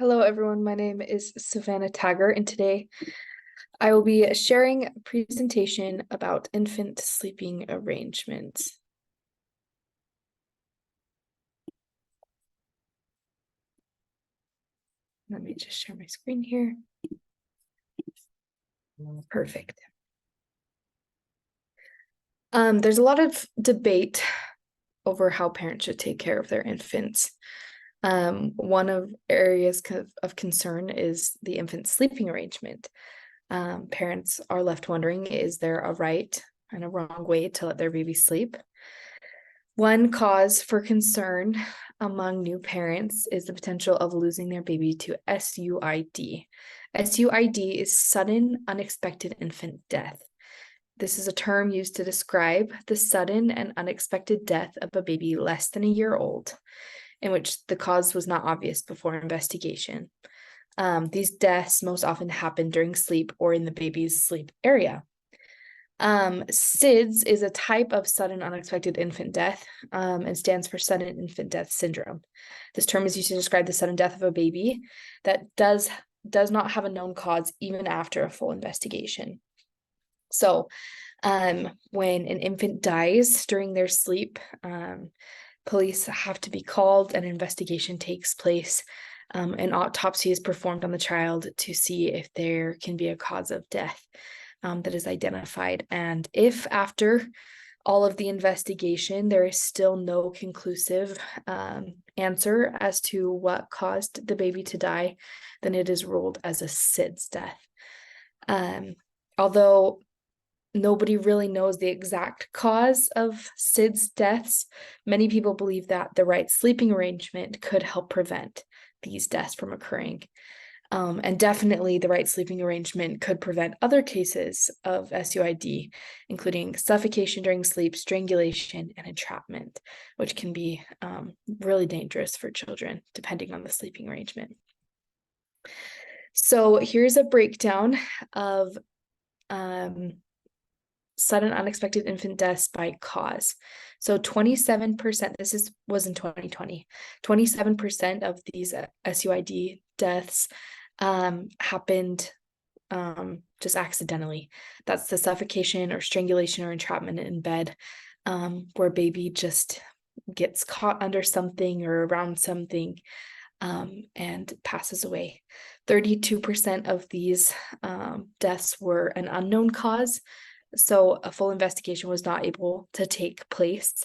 Hello, everyone. My name is Savannah Taggart, and today I will be sharing a presentation about infant sleeping arrangements. Let me just share my screen here. Perfect. There's a lot of debate over how parents should take care of their infants. One of areas of concern is the infant sleeping arrangement. Parents are left wondering, is there a right and a wrong way to let their baby sleep? One cause for concern among new parents is the potential of losing their baby to SUID. SUID is sudden unexpected infant death. This is a term used to describe the sudden and unexpected death of a baby less than a year old, in which the cause was not obvious before investigation. These deaths most often happen during sleep or in the baby's sleep area. SIDS is a type of sudden unexpected infant death and stands for sudden infant death syndrome. This term is used to describe the sudden death of a baby that does not have a known cause even after a full investigation. So when an infant dies during their sleep, police have to be called, an investigation takes place. An autopsy is performed on the child to see if there can be a cause of death that is identified. And if after all of the investigation, there is still no conclusive answer as to what caused the baby to die, then it is ruled as a SIDS death. Although nobody really knows the exact cause of SIDS deaths, many people believe that the right sleeping arrangement could help prevent these deaths from occurring. And definitely the right sleeping arrangement could prevent other cases of SUID, including suffocation during sleep, strangulation, and entrapment, which can be really dangerous for children, depending on the sleeping arrangement. So here's a breakdown of sudden unexpected infant deaths by cause. So 27%, was in 2020, 27% of these SUID deaths happened just accidentally. That's the suffocation or strangulation or entrapment in bed, where baby just gets caught under something or around something and passes away. 32% of these deaths were an unknown cause, so a full investigation was not able to take place,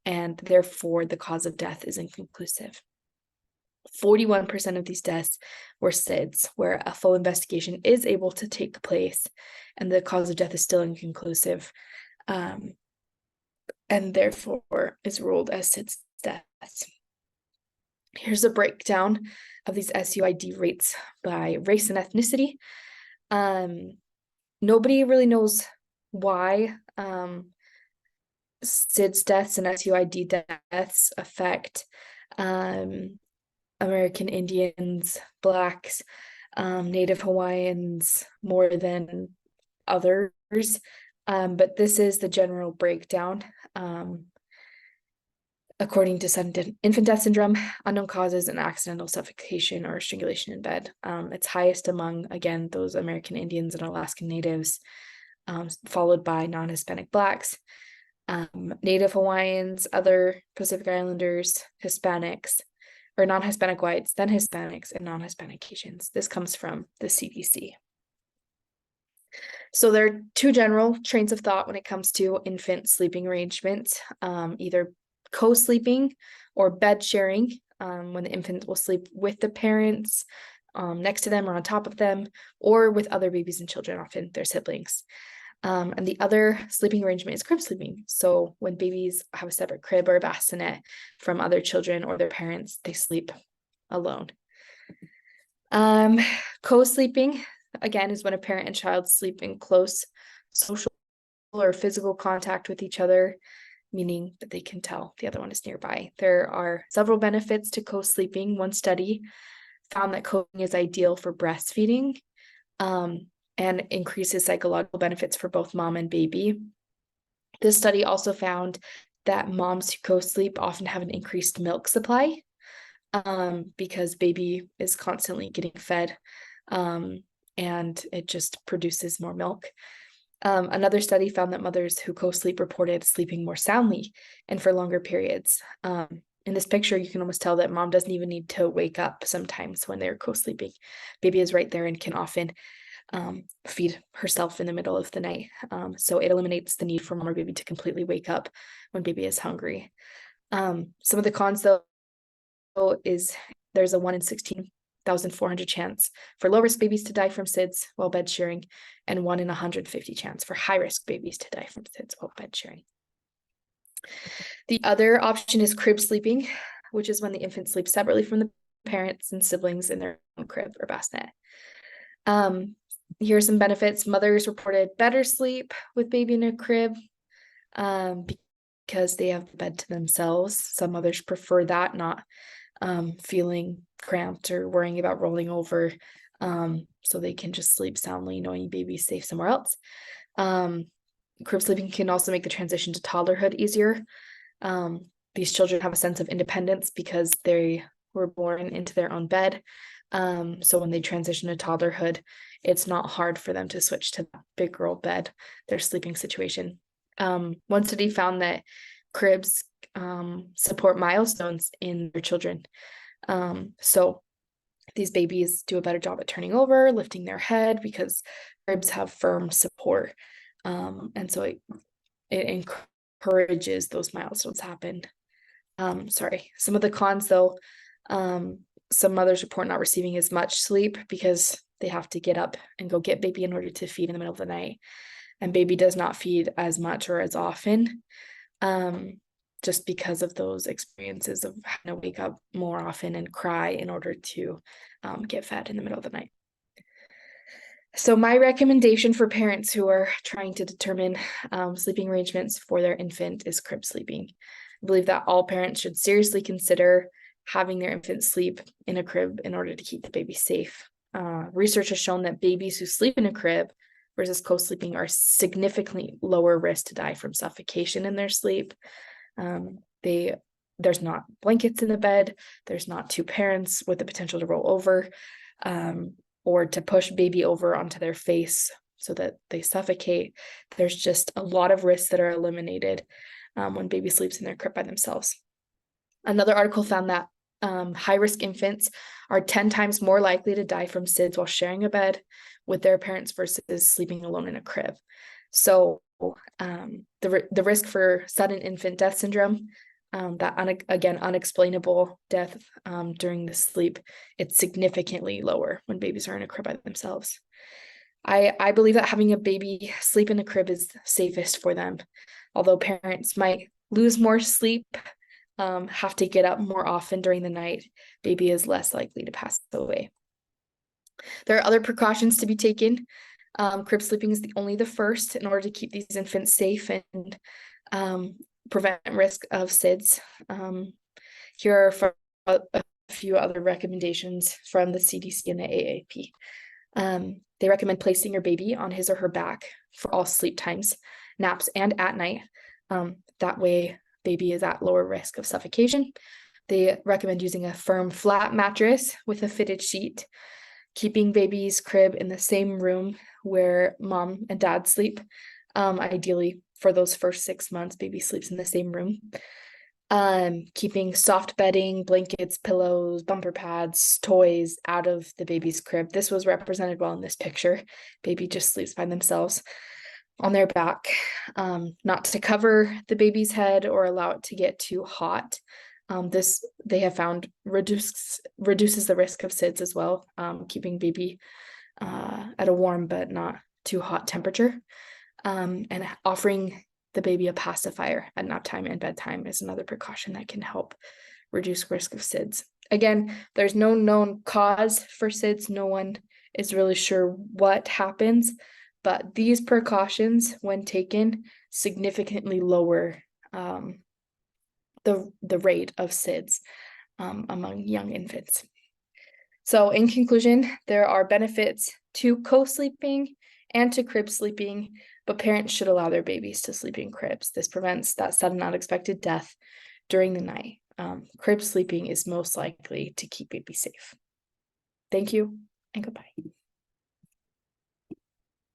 and therefore the cause of death is inconclusive. 41% of these deaths were SIDS, where a full investigation is able to take place and the cause of death is still inconclusive, and therefore is ruled as SIDS deaths. Here's a breakdown of these SUID rates by race and ethnicity. Nobody really knows why SIDS deaths and SUID deaths affect American Indians, Blacks, Native Hawaiians more than others, but this is the general breakdown. According to sudden infant death syndrome, unknown causes, and accidental suffocation or strangulation in bed. It's highest among, again, those American Indians and Alaskan Natives, followed by non-Hispanic Blacks, Native Hawaiians, other Pacific Islanders, Hispanics, or non-Hispanic whites, then Hispanics, and non-Hispanic Asians. This comes from the CDC. So there are two general trains of thought when it comes to infant sleeping arrangements, either co-sleeping or bed sharing, when the infant will sleep with the parents next to them or on top of them, or with other babies and children, often their siblings. And the other sleeping arrangement is crib sleeping. So when babies have a separate crib or a bassinet from other children or their parents, they sleep alone. Co-sleeping, again, is when a parent and child sleep in close social or physical contact with each other, meaning that they can tell the other one is nearby. There are several benefits to co-sleeping. One study found that co-sleeping is ideal for breastfeeding, and increases psychological benefits for both mom and baby. This study also found that moms who co-sleep often have an increased milk supply, because baby is constantly getting fed, and it just produces more milk. Another study found that mothers who co-sleep reported sleeping more soundly and for longer periods. In this picture, you can almost tell that mom doesn't even need to wake up sometimes when they're co-sleeping. Baby is right there and can often feed herself in the middle of the night. So it eliminates the need for mom or baby to completely wake up when baby is hungry. Some of the cons, though, is there's a 1 in 16,400 chance for low-risk babies to die from SIDS while bed sharing, and 1 in 150 chance for high-risk babies to die from SIDS while bed sharing. The other option is crib sleeping, which is when the infant sleeps separately from the parents and siblings in their own crib or bassinet. Here are some benefits. Mothers reported better sleep with baby in a crib because they have the bed to themselves. Some mothers prefer that, not feeling cramped or worrying about rolling over, so they can just sleep soundly knowing baby's safe somewhere else. Crib sleeping can also make the transition to toddlerhood easier. These children have a sense of independence because they were born into their own bed. So when they transition to toddlerhood, it's not hard for them to switch to that big girl bed, their sleeping situation. One study found that cribs support milestones in their children. So these babies do a better job at turning over, lifting their head, because cribs have firm support. And so it encourages those milestones happen. Some of the cons, though, some mothers report not receiving as much sleep because they have to get up and go get baby in order to feed in the middle of the night. And baby does not feed as much or as often, just because of those experiences of having to wake up more often and cry in order to get fed in the middle of the night. So my recommendation for parents who are trying to determine sleeping arrangements for their infant is crib sleeping. I believe that all parents should seriously consider having their infant sleep in a crib in order to keep the baby safe. Research has shown that babies who sleep in a crib versus co-sleeping are significantly lower risk to die from suffocation in their sleep. There's not blankets in the bed. There's not two parents with the potential to roll over, or to push baby over onto their face so that they suffocate. There's just a lot of risks that are eliminated when baby sleeps in their crib by themselves. Another article found that high-risk infants are 10 times more likely to die from SIDS while sharing a bed with their parents versus sleeping alone in a crib. So the risk for sudden infant death syndrome, again, unexplainable death during the sleep, it's significantly lower when babies are in a crib by themselves. I believe that having a baby sleep in a crib is safest for them. Although parents might lose more sleep, have to get up more often during the night, baby is less likely to pass away. There are other precautions to be taken. Crib sleeping is only the first in order to keep these infants safe and prevent risk of SIDS. Here are a few other recommendations from the CDC and the AAP. They recommend placing your baby on his or her back for all sleep times, naps, and at night. That way, baby is at lower risk of suffocation. They recommend using a firm, flat mattress with a fitted sheet, keeping baby's crib in the same room where mom and dad sleep. Ideally, for those first 6 months, baby sleeps in the same room. Keeping soft bedding, blankets, pillows, bumper pads, toys out of the baby's crib. This was represented well in this picture. Baby just sleeps by themselves on their back. Not to cover the baby's head or allow it to get too hot. This, they have found, reduces the risk of SIDS as well, keeping baby at a warm but not too hot temperature. And offering the baby a pacifier at nap time and bedtime is another precaution that can help reduce risk of SIDS. Again, there's no known cause for SIDS. No one is really sure what happens, but these precautions, when taken, significantly lower the rate of SIDS among young infants. So in conclusion, there are benefits to co-sleeping and to crib sleeping, but parents should allow their babies to sleep in cribs. This prevents that sudden unexpected death during the night. crib sleeping is most likely to keep baby safe. Thank you and goodbye.